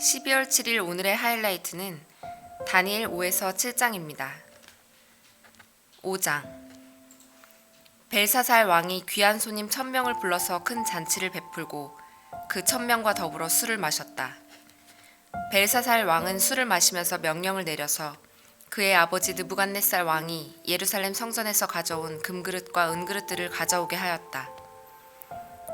(12월 7일) 오늘의 하이라이트는 다니엘 5에서 7장입니다. 5장. 벨사살 왕이 귀한 손님 1000명을 불러서 큰 잔치를 베풀고 그 1000명과 더불어 술을 마셨다. 벨사살 왕은 술을 마시면서 명령을 내려서 그의 아버지 느부갓네살 왕이 예루살렘 성전에서 가져온 금그릇과 은그릇들을 가져오게 하였다.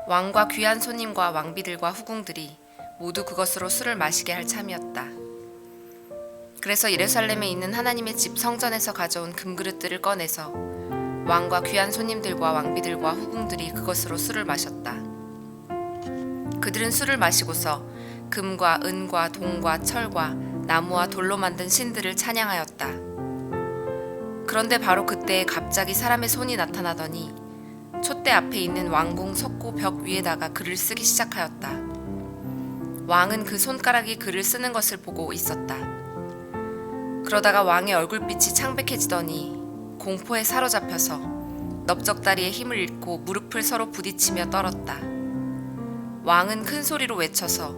왕과 귀한 손님과 왕비들과 후궁들이 모두 그것으로 술을 마시게 할 참이었다. 그래서 예루살렘에 있는 하나님의 집 성전에서 가져온 금그릇들을 꺼내서 왕과 귀한 손님들과 왕비들과 후궁들이 그것으로 술을 마셨다. 그들은 술을 마시고서 금과 은과 동과 철과 나무와 돌로 만든 신들을 찬양하였다. 그런데 바로 그때 갑자기 사람의 손이 나타나더니 촛대 앞에 있는 왕궁 석고 벽 위에다가 글을 쓰기 시작하였다. 왕은 그 손가락이 글을 쓰는 것을 보고 있었다. 그러다가 왕의 얼굴빛이 창백해지더니 공포에 사로잡혀서 넓적다리의 힘을 잃고 무릎을 서로 부딪히며 떨었다. 왕은 큰 소리로 외쳐서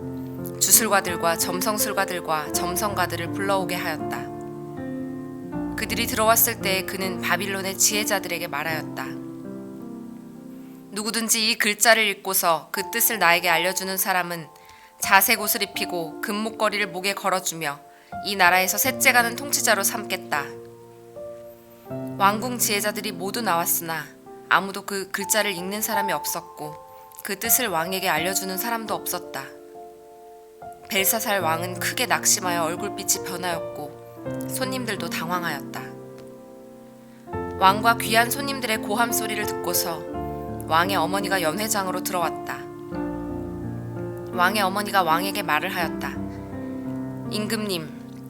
주술가들과 점성술가들과 점성가들을 불러오게 하였다. 그들이 들어왔을 때 그는 바빌론의 지혜자들에게 말하였다. 누구든지 이 글자를 읽고서 그 뜻을 나에게 알려주는 사람은 자색 옷을 입히고 금목걸이를 목에 걸어주며 이 나라에서 셋째 가는 통치자로 삼겠다. 왕궁 지혜자들이 모두 나왔으나 아무도 그 글자를 읽는 사람이 없었고 그 뜻을 왕에게 알려주는 사람도 없었다. 벨사살 왕은 크게 낙심하여 얼굴빛이 변하였고 손님들도 당황하였다. 왕과 귀한 손님들의 고함 소리를 듣고서 왕의 어머니가 연회장으로 들어왔다. 왕의 어머니가 왕에게 말을 하였다.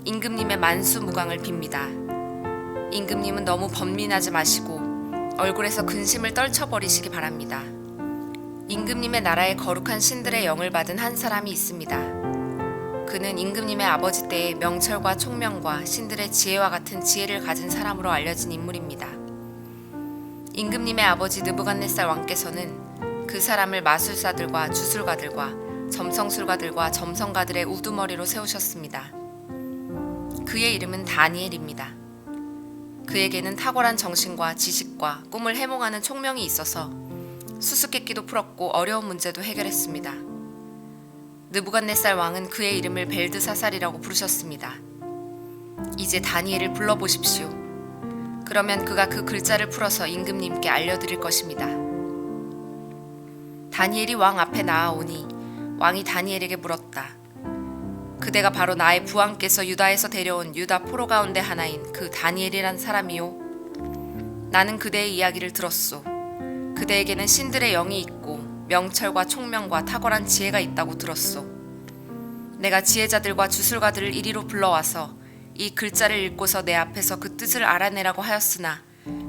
임금님의 만수무강을 빕니다. 임금님은 너무 번민하지 마시고 얼굴에서 근심을 떨쳐버리시기 바랍니다. 임금님의 나라에 거룩한 신들의 영을 받은 한 사람이 있습니다. 그는 임금님의 아버지 때의 명철과 총명과 신들의 지혜와 같은 지혜를 가진 사람으로 알려진 인물입니다. 임금님의 아버지 느부갓네살 왕께서는 그 사람을 마술사들과 주술가들과 점성술가들과 점성가들의 우두머리로 세우셨습니다. 그의 이름은 다니엘입니다. 그에게는 탁월한 정신과 지식과 꿈을 해몽하는 총명이 있어서 수수께끼도 풀었고 어려운 문제도 해결했습니다. 느부갓네살 왕은 그의 이름을 벨드사살이라고 부르셨습니다. 이제 다니엘을 불러보십시오. 그러면 그가 그 글자를 풀어서 임금님께 알려드릴 것입니다. 다니엘이 왕 앞에 나아오니 왕이 다니엘에게 물었다. 그대가 바로 나의 부왕께서 유다에서 데려온 유다 포로 가운데 하나인 그 다니엘이란 사람이요? 나는 그대의 이야기를 들었소. 그대에게는 신들의 영이 있고 명철과 총명과 탁월한 지혜가 있다고 들었소. 내가 지혜자들과 주술가들을 이리로 불러와서 이 글자를 읽고서 내 앞에서 그 뜻을 알아내라고 하였으나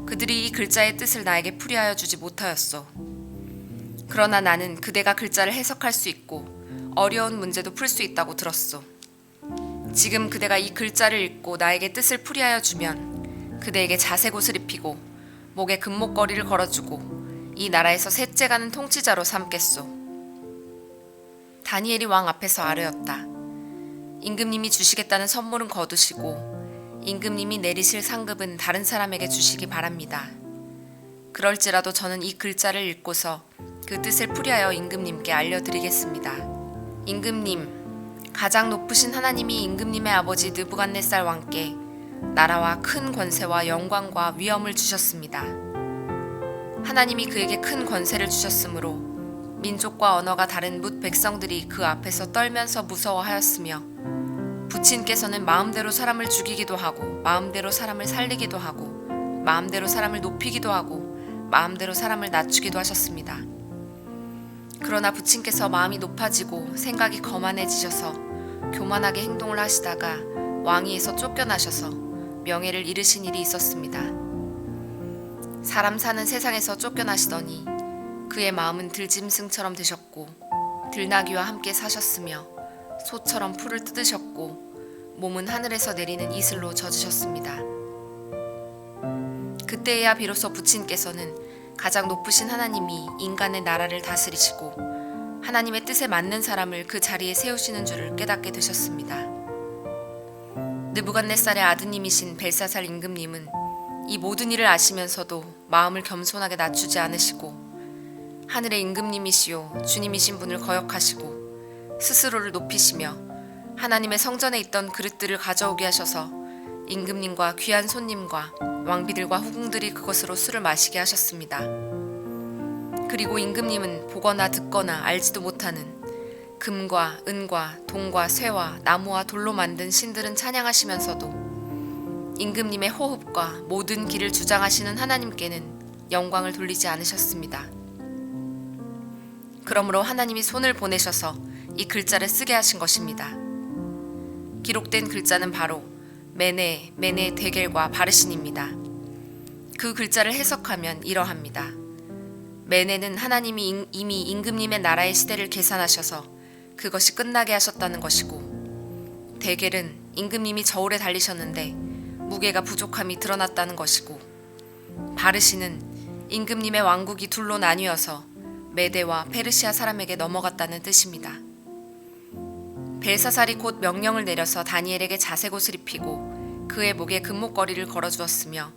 그들이 이 글자의 뜻을 나에게 풀이하여 주지 못하였소. 그러나 나는 그대가 글자를 해석할 수 있고 어려운 문제도 풀 수 있다고 들었소. 지금 그대가 이 글자를 읽고 나에게 뜻을 풀이하여 주면 그대에게 자색 옷을 입히고 목에 금목걸이를 걸어주고 이 나라에서 셋째 가는 통치자로 삼겠소. 다니엘이 왕 앞에서 아뢰었다. 임금님이 주시겠다는 선물은 거두시고 임금님이 내리실 상급은 다른 사람에게 주시기 바랍니다. 그럴지라도 저는 이 글자를 읽고서 그 뜻을 풀이하여 임금님께 알려드리겠습니다. 임금님, 가장 높으신 하나님이 임금님의 아버지 느부갓네살 왕께 나라와 큰 권세와 영광과 위엄을 주셨습니다. 하나님이 그에게 큰 권세를 주셨으므로 민족과 언어가 다른 뭇 백성들이 그 앞에서 떨면서 무서워하였으며 부친께서는 마음대로 사람을 죽이기도 하고 마음대로 사람을 살리기도 하고 마음대로 사람을 높이기도 하고 마음대로 사람을 낮추기도 하셨습니다. 그러나 부친께서 마음이 높아지고 생각이 거만해지셔서 교만하게 행동을 하시다가 왕위에서 쫓겨나셔서 명예를 잃으신 일이 있었습니다. 사람 사는 세상에서 쫓겨나시더니 그의 마음은 들짐승처럼 되셨고 들나귀와 함께 사셨으며 소처럼 풀을 뜯으셨고 몸은 하늘에서 내리는 이슬로 젖으셨습니다. 그때야 비로소 부친께서는 가장 높으신 하나님이 인간의 나라를 다스리시고 하나님의 뜻에 맞는 사람을 그 자리에 세우시는 줄을 깨닫게 되셨습니다. 느부갓네살의 아드님이신 벨사살 임금님은 이 모든 일을 아시면서도 마음을 겸손하게 낮추지 않으시고 하늘의 임금님이시요 주님이신 분을 거역하시고 스스로를 높이시며 하나님의 성전에 있던 그릇들을 가져오게 하셔서 임금님과 귀한 손님과 왕비들과 후궁들이 그것으로 술을 마시게 하셨습니다. 그리고 임금님은 보거나 듣거나 알지도 못하는 금과 은과 동과 쇠와 나무와 돌로 만든 신들은 찬양하시면서도 임금님의 호흡과 모든 길을 주장하시는 하나님께는 영광을 돌리지 않으셨습니다. 그러므로 하나님이 손을 보내셔서 이 글자를 쓰게 하신 것입니다. 기록된 글자는 바로 메네, 데겔과 바르신입니다. 그 글자를 해석하면 이러합니다. 메네는 하나님이 이미 임금님의 나라의 시대를 계산하셔서 그것이 끝나게 하셨다는 것이고, 데겔은 임금님이 저울에 달리셨는데 무게가 부족함이 드러났다는 것이고, 바르신은 임금님의 왕국이 둘로 나뉘어서 메대와 페르시아 사람에게 넘어갔다는 뜻입니다. 벨사살이 곧 명령을 내려서 다니엘에게 자색 옷을 입히고 그의 목에 금목걸이를 걸어주었으며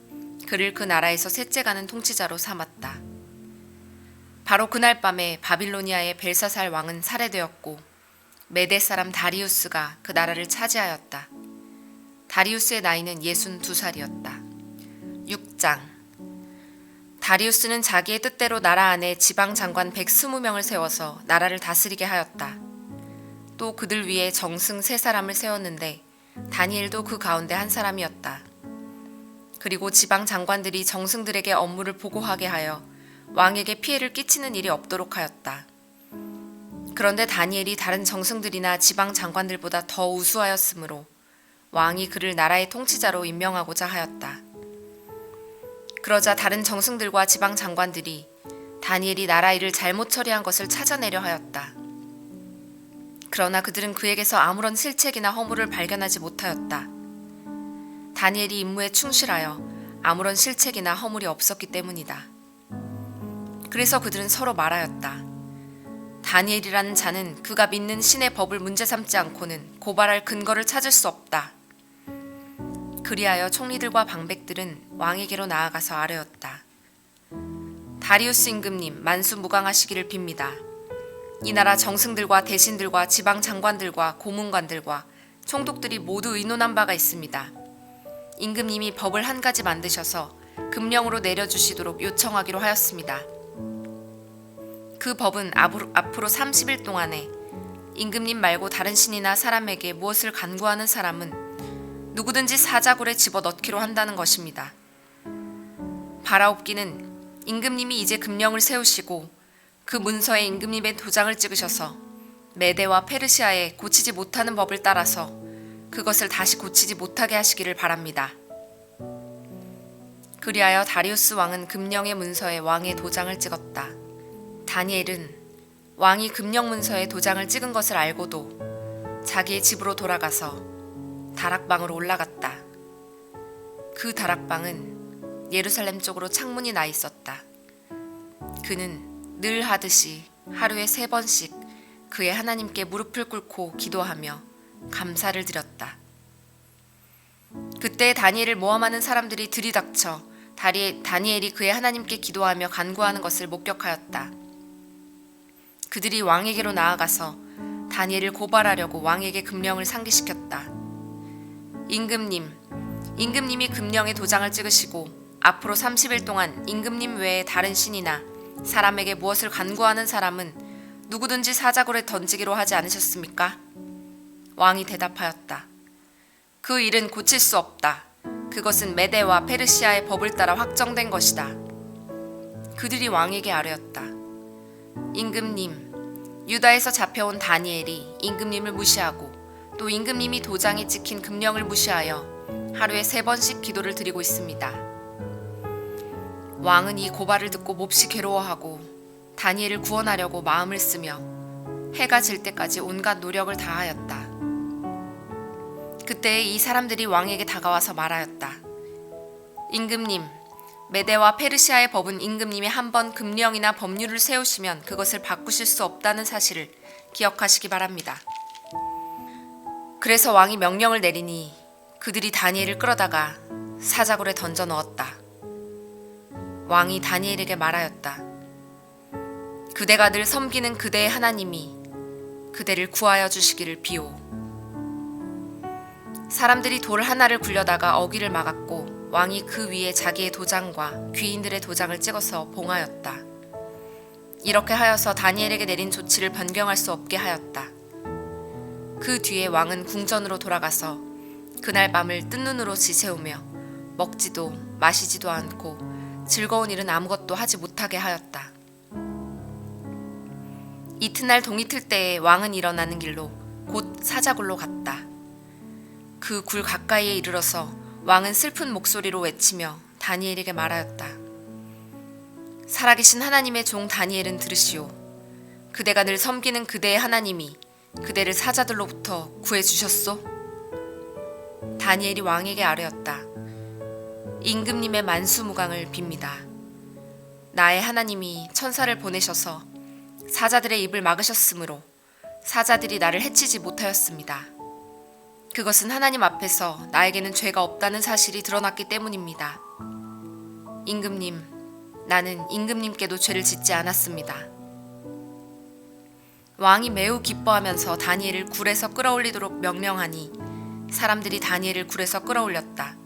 그를 그 나라에서 셋째가는 통치자로 삼았다. 바로 그날 밤에 바빌로니아의 벨사살 왕은 살해되었고 메대 사람 다리우스가 그 나라를 차지하였다. 다리우스의 나이는 62살이었다. 6장. 다리우스는 자기의 뜻대로 나라 안에 지방 장관 120명을 세워서 나라를 다스리게 하였다. 또 그들 위에 정승 3사람을 세웠는데 다니엘도 그 가운데 한 사람이었다. 그리고 지방 장관들이 정승들에게 업무를 보고하게 하여 왕에게 피해를 끼치는 일이 없도록 하였다. 그런데 다니엘이 다른 정승들이나 지방 장관들보다 더 우수하였으므로 왕이 그를 나라의 통치자로 임명하고자 하였다. 그러자 다른 정승들과 지방 장관들이 다니엘이 나라 일을 잘못 처리한 것을 찾아내려 하였다. 그러나 그들은 그에게서 아무런 실책이나 허물을 발견하지 못하였다. 다니엘이 임무에 충실하여 아무런 실책이나 허물이 없었기 때문이다. 그래서 그들은 서로 말하였다. 다니엘이라는 자는 그가 믿는 신의 법을 문제 삼지 않고는 고발할 근거를 찾을 수 없다. 그리하여 총리들과 방백들은 왕에게로 나아가서 아뢰었다. 다리우스 임금님 만수무강하시기를 빕니다. 이 나라 정승들과 대신들과 지방 장관들과 고문관들과 총독들이 모두 의논한 바가 있습니다. 임금님이 법을 한 가지 만드셔서 금령으로 내려주시도록 요청하기로 하였습니다. 그 법은 앞으로 30일 동안에 임금님 말고 다른 신이나 사람에게 무엇을 간구하는 사람은 누구든지 사자굴에 집어넣기로 한다는 것입니다. 바라옵기는 임금님이 이제 금령을 세우시고 그 문서에 임금님의 도장을 찍으셔서 메대와 페르시아에 고치지 못하는 법을 따라서 그것을 다시 고치지 못하게 하시기를 바랍니다. 그리하여 다리우스 왕은 금령의 문서에 왕의 도장을 찍었다. 다니엘은 왕이 금령 문서에 도장을 찍은 것을 알고도 자기의 집으로 돌아가서 다락방으로 올라갔다. 그 다락방은 예루살렘 쪽으로 창문이 나 있었다. 그는 늘 하듯이 하루에 3번씩 그의 하나님께 무릎을 꿇고 기도하며 감사를 드렸다. 그때 다니엘을 모함하는 사람들이 들이닥쳐 다니엘이 그의 하나님께 기도하며 간구하는 것을 목격하였다. 그들이 왕에게로 나아가서 다니엘을 고발하려고 왕에게 금령을 상기시켰다. 임금님이 금령에 도장을 찍으시고 앞으로 30일 동안 임금님 외에 다른 신이나 사람에게 무엇을 간구하는 사람은 누구든지 사자굴에 던지기로 하지 않으셨습니까? 왕이 대답하였다. 그 일은 고칠 수 없다. 그것은 메대와 페르시아의 법을 따라 확정된 것이다. 그들이 왕에게 아뢰었다. 임금님, 유다에서 잡혀온 다니엘이 임금님을 무시하고 또 임금님이 도장에 찍힌 금령을 무시하여 하루에 3번씩 기도를 드리고 있습니다. 왕은 이 고발을 듣고 몹시 괴로워하고 다니엘을 구원하려고 마음을 쓰며 해가 질 때까지 온갖 노력을 다하였다. 그때 이 사람들이 왕에게 다가와서 말하였다. 임금님, 메대와 페르시아의 법은 임금님이 한번 금령이나 법률을 세우시면 그것을 바꾸실 수 없다는 사실을 기억하시기 바랍니다. 그래서 왕이 명령을 내리니 그들이 다니엘을 끌어다가 사자굴에 던져 넣었다. 왕이 다니엘에게 말하였다. 그대가 늘 섬기는 그대의 하나님이 그대를 구하여 주시기를 비오. 사람들이 돌 하나를 굴려다가 어귀를 막았고 왕이 그 위에 자기의 도장과 귀인들의 도장을 찍어서 봉하였다. 이렇게 하여서 다니엘에게 내린 조치를 변경할 수 없게 하였다. 그 뒤에 왕은 궁전으로 돌아가서 그날 밤을 뜬 눈으로 지새우며 먹지도 마시지도 않고 즐거운 일은 아무것도 하지 못하게 하였다. 이튿날 동이틀 때에 왕은 일어나는 길로 곧 사자굴로 갔다. 그 굴 가까이에 이르러서 왕은 슬픈 목소리로 외치며 다니엘에게 말하였다. 살아계신 하나님의 종 다니엘은 들으시오. 그대가 늘 섬기는 그대의 하나님이 그대를 사자들로부터 구해주셨소? 다니엘이 왕에게 아뢰었다. 임금님의 만수무강을 빕니다. 나의 하나님이 천사를 보내셔서 사자들의 입을 막으셨으므로 사자들이 나를 해치지 못하였습니다. 그것은 하나님 앞에서 나에게는 죄가 없다는 사실이 드러났기 때문입니다. 임금님, 나는 임금님께도 죄를 짓지 않았습니다. 왕이 매우 기뻐하면서 다니엘을 굴에서 끌어올리도록 명령하니 사람들이 다니엘을 굴에서 끌어올렸다.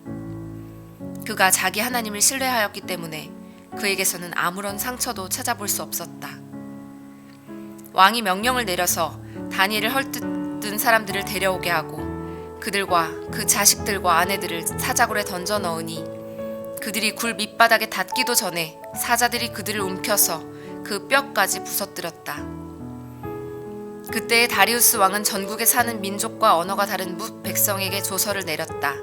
그가 자기 하나님을 신뢰하였기 때문에 그에게서는 아무런 상처도 찾아볼 수 없었다. 왕이 명령을 내려서 다니엘을 헐뜯은 사람들을 데려오게 하고 그들과 그 자식들과 아내들을 사자굴에 던져 넣으니 그들이 굴 밑바닥에 닿기도 전에 사자들이 그들을 움켜서 그 뼈까지 부서뜨렸다. 그때 다리우스 왕은 전국에 사는 민족과 언어가 다른 뭇 백성에게 조서를 내렸다.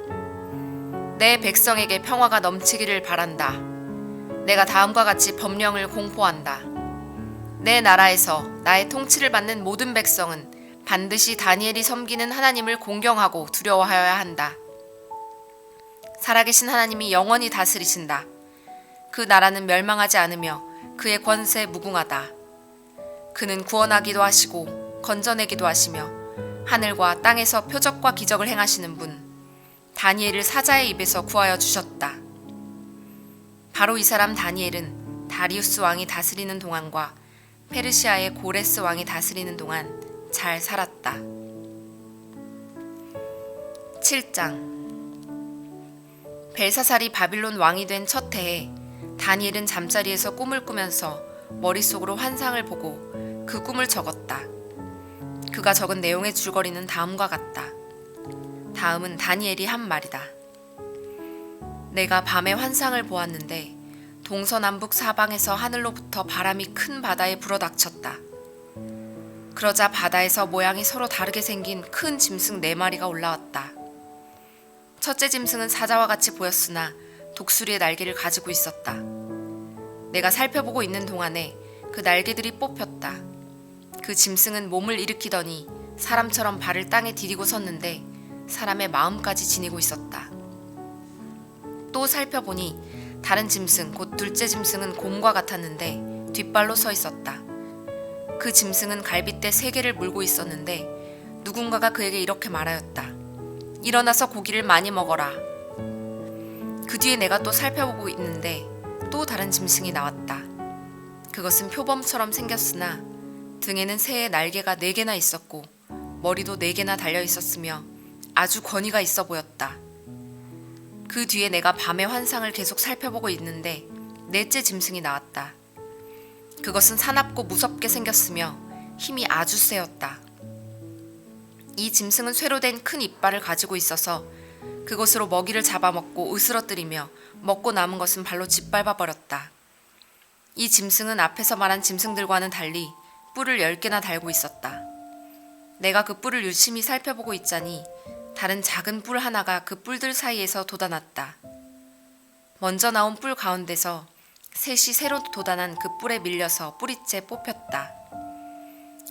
내 백성에게 평화가 넘치기를 바란다. 내가 다음과 같이 법령을 공포한다. 내 나라에서 나의 통치를 받는 모든 백성은 반드시 다니엘이 섬기는 하나님을 공경하고 두려워하여야 한다. 살아계신 하나님이 영원히 다스리신다. 그 나라는 멸망하지 않으며 그의 권세 무궁하다. 그는 구원하기도 하시고 건져내기도 하시며 하늘과 땅에서 표적과 기적을 행하시는 분, 다니엘을 사자의 입에서 구하여 주셨다. 바로 이 사람 다니엘은 다리우스 왕이 다스리는 동안과 페르시아의 고레스 왕이 다스리는 동안 잘 살았다. 7장. 벨사살이 바빌론 왕이 된 첫 해에 다니엘은 잠자리에서 꿈을 꾸면서 머릿속으로 환상을 보고 그 꿈을 적었다. 그가 적은 내용의 줄거리는 다음과 같다. 다음은 다니엘이 한 말이다. 내가 밤에 환상을 보았는데 동서남북 사방에서 하늘로부터 바람이 큰 바다에 불어닥쳤다. 그러자 바다에서 모양이 서로 다르게 생긴 큰 짐승 4마리가 올라왔다. 첫째 짐승은 사자와 같이 보였으나 독수리의 날개를 가지고 있었다. 내가 살펴보고 있는 동안에 그 날개들이 뽑혔다. 그 짐승은 몸을 일으키더니 사람처럼 발을 땅에 디디고 섰는데 사람의 마음까지 지니고 있었다. 또 살펴보니 다른 짐승, 곧 둘째 짐승은 곰과 같았는데 뒷발로 서 있었다. 그 짐승은 갈빗대 3개를 물고 있었는데 누군가가 그에게 이렇게 말하였다. 일어나서 고기를 많이 먹어라. 그 뒤에 내가 또 살펴보고 있는데 또 다른 짐승이 나왔다. 그것은 표범처럼 생겼으나 등에는 새의 날개가 4개나 있었고 머리도 4개나 달려 있었으며 아주 권위가 있어 보였다. 그 뒤에 내가 밤의 환상을 계속 살펴보고 있는데 넷째 짐승이 나왔다. 그것은 사납고 무섭게 생겼으며 힘이 아주 세었다. 이 짐승은 쇠로 된 큰 이빨을 가지고 있어서 그것으로 먹이를 잡아먹고 으스러뜨리며 먹고 남은 것은 발로 짓밟아 버렸다. 이 짐승은 앞에서 말한 짐승들과는 달리 뿔을 10개나 달고 있었다. 내가 그 뿔을 유심히 살펴보고 있자니 다른 작은 뿔 하나가 그 뿔들 사이에서 돋아났다. 먼저 나온 뿔 가운데서 셋이 새로 돋아난 그 뿔에 밀려서 뿌리째 뽑혔다.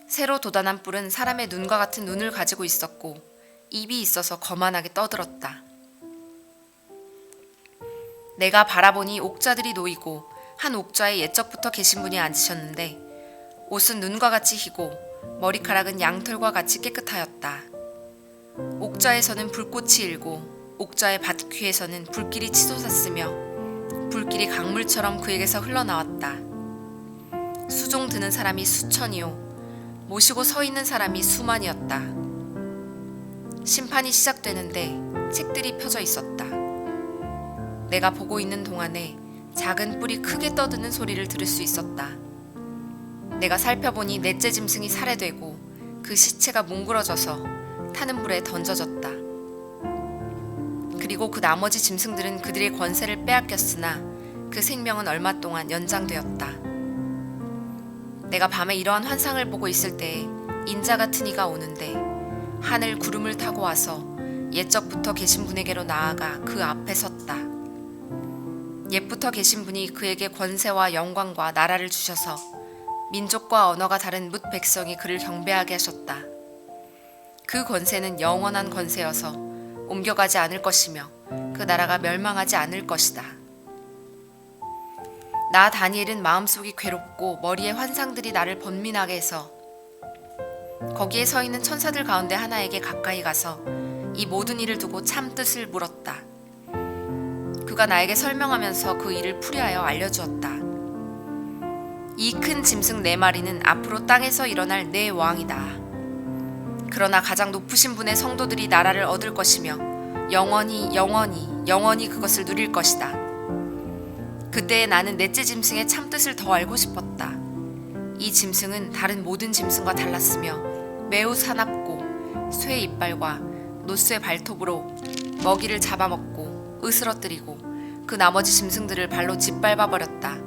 새로 돋아난 뿔은 사람의 눈과 같은 눈을 가지고 있었고 입이 있어서 거만하게 떠들었다. 내가 바라보니 옥좌들이 놓이고 한 옥좌에 옛적부터 계신 분이 앉으셨는데 옷은 눈과 같이 희고 머리카락은 양털과 같이 깨끗하였다. 옥좌에서는 불꽃이 일고 옥좌의 밭귀에서는 불길이 치솟았으며 불길이 강물처럼 그에게서 흘러나왔다. 수종 드는 사람이 수천이요 모시고 서 있는 사람이 수만이었다. 심판이 시작되는데 책들이 펴져 있었다. 내가 보고 있는 동안에 작은 뿔이 크게 떠드는 소리를 들을 수 있었다. 내가 살펴보니 넷째 짐승이 살해되고 그 시체가 뭉그러져서 타는 불에 던져졌다. 그리고 그 나머지 짐승들은 그들의 권세를 빼앗겼으나 그 생명은 얼마 동안 연장되었다. 내가 밤에 이러한 환상을 보고 있을 때에 인자 같은 이가 오는데 하늘 구름을 타고 와서 옛적부터 계신 분에게로 나아가 그 앞에 섰다. 옛부터 계신 분이 그에게 권세와 영광과 나라를 주셔서 민족과 언어가 다른 뭇 백성이 그를 경배하게 하셨다. 그 권세는 영원한 권세여서 옮겨가지 않을 것이며 그 나라가 멸망하지 않을 것이다. 나 다니엘은 마음속이 괴롭고 머리에 환상들이 나를 번민하게 해서 거기에 서 있는 천사들 가운데 하나에게 가까이 가서 이 모든 일을 두고 참 뜻을 물었다. 그가 나에게 설명하면서 그 일을 풀이하여 알려주었다. 이 큰 짐승 4마리는 앞으로 땅에서 일어날 내 왕이다. 그러나 가장 높으신 분의 성도들이 나라를 얻을 것이며 영원히 그것을 누릴 것이다. 그때 나는 넷째 짐승의 참뜻을 더 알고 싶었다. 이 짐승은 다른 모든 짐승과 달랐으며 매우 사납고 쇠의 이빨과 노쇠 발톱으로 먹이를 잡아먹고 으스러뜨리고 그 나머지 짐승들을 발로 짓밟아 버렸다.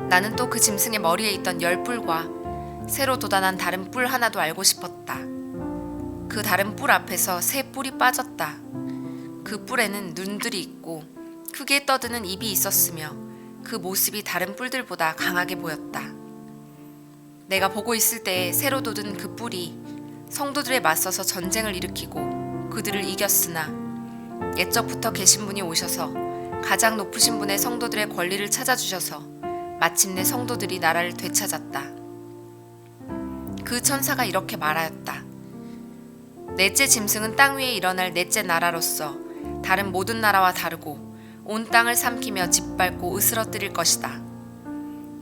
나는 또 그 짐승의 머리에 있던 10뿔과 새로 돋아난 다른 뿔 하나도 알고 싶었다. 그 다른 뿔 앞에서 새 뿔이 빠졌다. 그 뿔에는 눈들이 있고 크게 떠드는 입이 있었으며 그 모습이 다른 뿔들보다 강하게 보였다. 내가 보고 있을 때에 새로 돋은 그 뿔이 성도들에 맞서서 전쟁을 일으키고 그들을 이겼으나 옛적부터 계신 분이 오셔서 가장 높으신 분의 성도들의 권리를 찾아주셔서 마침내 성도들이 나라를 되찾았다. 그 천사가 이렇게 말하였다. 넷째 짐승은 땅 위에 일어날 넷째 나라로서 다른 모든 나라와 다르고 온 땅을 삼키며 짓밟고 으스러뜨릴 것이다.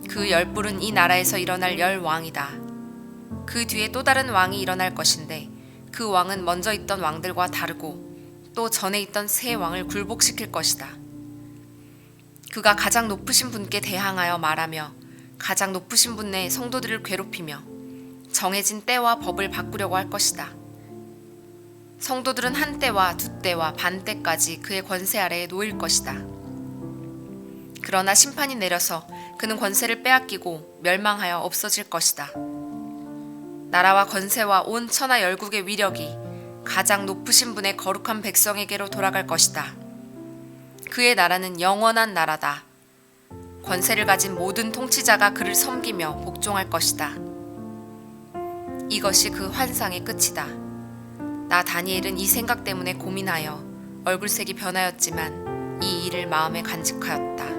그 10뿔은 이 나라에서 일어날 10왕이다. 그 뒤에 또 다른 왕이 일어날 것인데 그 왕은 먼저 있던 왕들과 다르고 또 전에 있던 새 왕을 굴복시킬 것이다. 그가 가장 높으신 분께 대항하여 말하며 가장 높으신 분의 성도들을 괴롭히며 정해진 때와 법을 바꾸려고 할 것이다. 성도들은 한 때와 두 때와 반 때까지 그의 권세 아래에 놓일 것이다. 그러나 심판이 내려서 그는 권세를 빼앗기고 멸망하여 없어질 것이다. 나라와 권세와 온 천하 열국의 위력이 가장 높으신 분의 거룩한 백성에게로 돌아갈 것이다. 그의 나라는 영원한 나라다. 권세를 가진 모든 통치자가 그를 섬기며 복종할 것이다. 이것이 그 환상의 끝이다. 나 다니엘은 이 생각 때문에 고민하여 얼굴색이 변하였지만 이 일을 마음에 간직하였다.